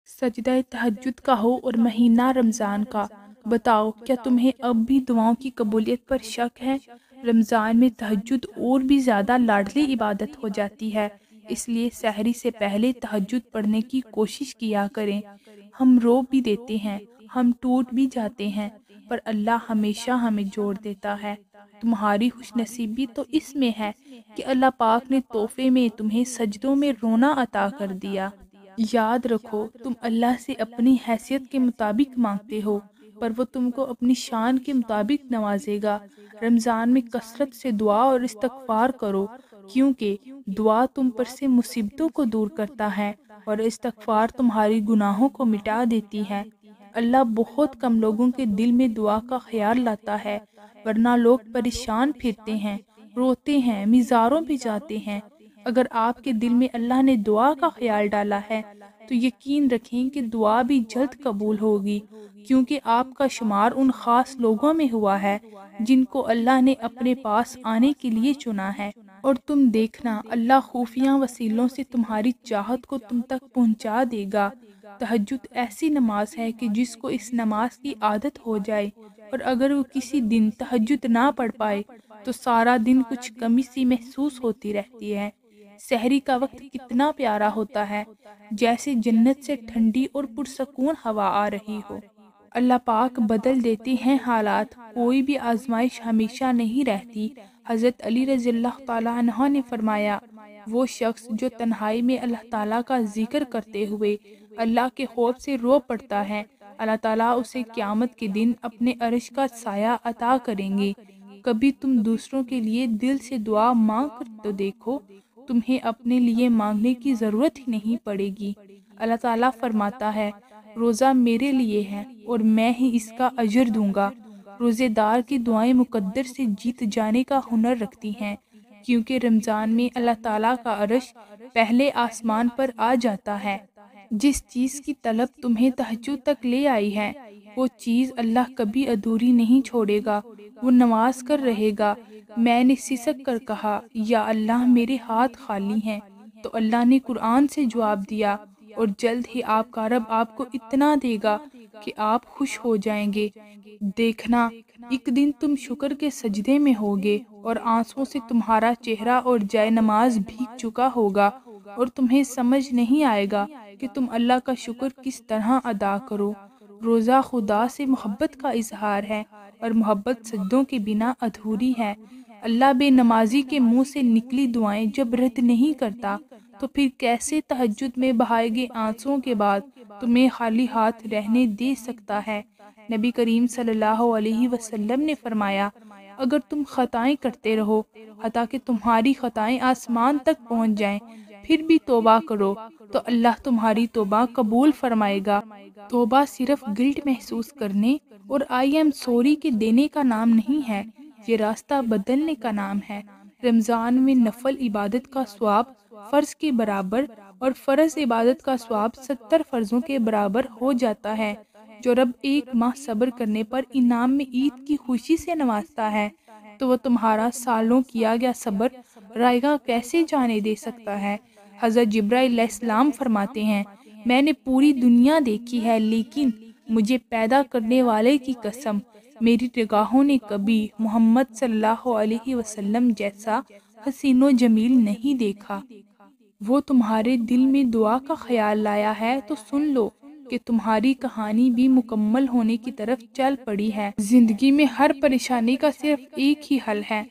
सजदा तहज्जुद का हो और महीना रमज़ान का। बताओ क्या तुम्हें अब भी दुआओं की कबूलियत पर शक है? रमज़ान में तहज्जुद और भी ज़्यादा लाडली इबादत हो जाती है, इसलिए सहरी से पहले तहज्जुद पढ़ने की कोशिश किया करें। हम रो भी देते हैं, हम टूट भी जाते हैं, पर अल्लाह हमेशा हमें जोड़ देता है। तुम्हारी खुशनसीबी तो इसमें है कि अल्लाह पाक ने तोहफे में तुम्हें सजदों में रोना अता कर दिया। याद रखो, तुम अल्लाह से अपनी हैसियत के मुताबिक मांगते हो, पर वो तुमको अपनी शान के मुताबिक नवाजेगा। रमज़ान में कसरत से दुआ और इस्तगफार करो, क्योंकि दुआ तुम पर से मुसीबतों को दूर करता है और इस्तगफार तुम्हारी गुनाहों को मिटा देती है। अल्लाह बहुत कम लोगों के दिल में दुआ का ख्याल लाता है, वरना लोग परेशान फिरते हैं, रोते हैं, मिज़ारों पे जाते हैं। अगर आपके दिल में अल्लाह ने दुआ का ख्याल डाला है तो यकीन रखें कि दुआ भी जल्द कबूल होगी, क्योंकि आपका शुमार उन ख़ास लोगों में हुआ है जिनको अल्लाह ने अपने पास आने के लिए चुना है। और तुम देखना, अल्लाह खुफिया वसीलों से तुम्हारी चाहत को तुम तक पहुंचा देगा। तहज्जुद ऐसी नमाज है कि जिसको इस नमाज की आदत हो जाए और अगर वो किसी दिन तहज्जुद ना पढ़ पाए तो सारा दिन कुछ कमी सी महसूस होती रहती है। सहरी का वक्त कितना प्यारा होता है, जैसे जन्नत से ठंडी और पुरसकून हवा आ रही हो। अल्लाह पाक बदल देते हैं हालात, कोई भी आजमाइश हमेशा नहीं रहती। हज़रत अली रज़ियल्लाहु ताला अन्हु ने फरमाया, वो शख्स जो तन्हाई में अल्लाह ताला का जिक्र करते हुए अल्लाह के खौफ से रो पड़ता है, अल्लाह ताला उसे क़यामत के दिन अपने अर्श का साया अता करेंगे। कभी तुम दूसरों के लिए दिल से दुआ मांग कर तो देखो, तुम्हें अपने लिए मांगने की ज़रूरत ही नहीं पड़ेगी। अल्लाह ताला फरमाता है, रोज़ा मेरे लिए है और मैं ही इसका अजर दूंगा। रोज़ेदार की दुआएं मुकद्दर से जीत जाने का हुनर रखती हैं, क्योंकि रमज़ान में अल्लाह ताला का अर्श पहले आसमान पर आ जाता है। जिस चीज़ की तलब तुम्हें तहज्जुद तक ले आई है, वो चीज़ अल्लाह कभी अधूरी नहीं छोड़ेगा, वो नवाज कर रहेगा। मैंने सिसक कर कहा, या अल्लाह मेरे हाथ खाली हैं, तो अल्लाह ने कुरान से जवाब दिया, और जल्द ही आपका रब आपको इतना देगा कि आप खुश हो जाएंगे। देखना, एक दिन तुम शुक्र के सजदे में होगे और आंसुओं से तुम्हारा चेहरा और जाए नमाज भीग चुका होगा और तुम्हें समझ नहीं आएगा कि तुम अल्लाह का शुक्र किस तरह अदा करो। रोज़ा खुदा से मोहब्बत का इजहार है और मोहब्बत सजदों के बिना अधूरी है। अल्लाह बेनमाजी के मुंह से निकली दुआएं जब रद्द नहीं करता, तो फिर कैसे तहज्जुद में बहाए गए आंसुओं के बाद तुम्हें खाली हाथ रहने दे सकता है। नबी करीम सल्लल्लाहु अलैहि वसल्लम ने फरमाया, अगर तुम खताएं करते रहो हता कि तुम्हारी खताएं आसमान तक पहुंच जाएं, फिर भी तौबा करो तो अल्लाह तुम्हारी तौबा कबूल फरमाएगा। तौबा सिर्फ गिल्ट महसूस करने और आई एम सॉरी के देने का नाम नहीं है, ये रास्ता बदलने का नाम है। रमज़ान में नफल इबादत का स्वाब फ़र्ज के बराबर और फ़र्ज इबादत का स्वाब 70 फ़र्जों के बराबर हो जाता है। जो रब एक माह सब्र करने पर इनाम में ईद की खुशी से नवाजता है, तो वह तुम्हारा सालों किया गया सब्र रायगा कैसे जाने दे सकता है। हज़रत जिब्राइल अलैहिस्सलाम फरमाते हैं, मैंने पूरी दुनिया देखी है, लेकिन मुझे पैदा करने वाले की कसम, मेरी निगाहों ने कभी मोहम्मद सल्लल्लाहु अलैहि वसल्लम जैसा हसीनो जमील नहीं देखा। वो तुम्हारे दिल में दुआ का ख्याल लाया है तो सुन लो कि तुम्हारी कहानी भी मुकम्मल होने की तरफ चल पड़ी है। जिंदगी में हर परेशानी का सिर्फ एक ही हल है,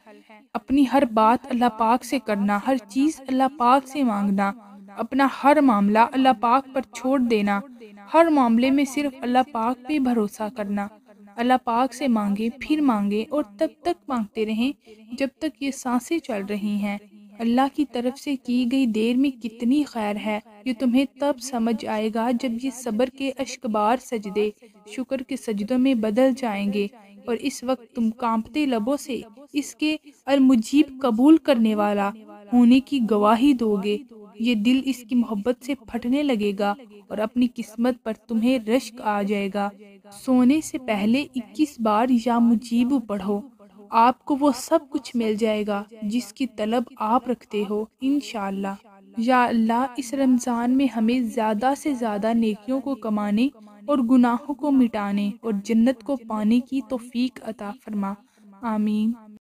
अपनी हर बात अल्लाह पाक से करना, हर चीज़ अल्लाह पाक से मांगना, अपना हर मामला अल्लाह पाक पर छोड़ देना, हर मामले में सिर्फ अल्लाह पाक पे भरोसा करना। अल्लाह पाक से मांगे फिर मांगे और तब तक मांगते रहें जब तक ये सांसें चल रही हैं। अल्लाह की तरफ से की गई देर में कितनी खैर है, ये तुम्हें तब समझ आएगा जब ये सब्र के अश्कबार सजदे शुक्र के सजदों में बदल जाएंगे और इस वक्त तुम कांपते लबों से इसके अल मुजीब कबूल करने वाला होने की गवाही दोगे। ये दिल इसकी मोहब्बत से फटने लगेगा और अपनी किस्मत पर तुम्हें रश्क आ जाएगा। सोने से पहले 21 बार या मुजीब पढ़ो, आपको वो सब कुछ मिल जाएगा जिसकी तलब आप रखते हो इंशाअल्लाह। یا اللہ اس رمضان میں ہمیں زیادہ سے زیادہ نیکیوں کو کمانے اور گناہوں کو مٹانے اور جنت کو پانے کی توفیق عطا فرما۔ آمین۔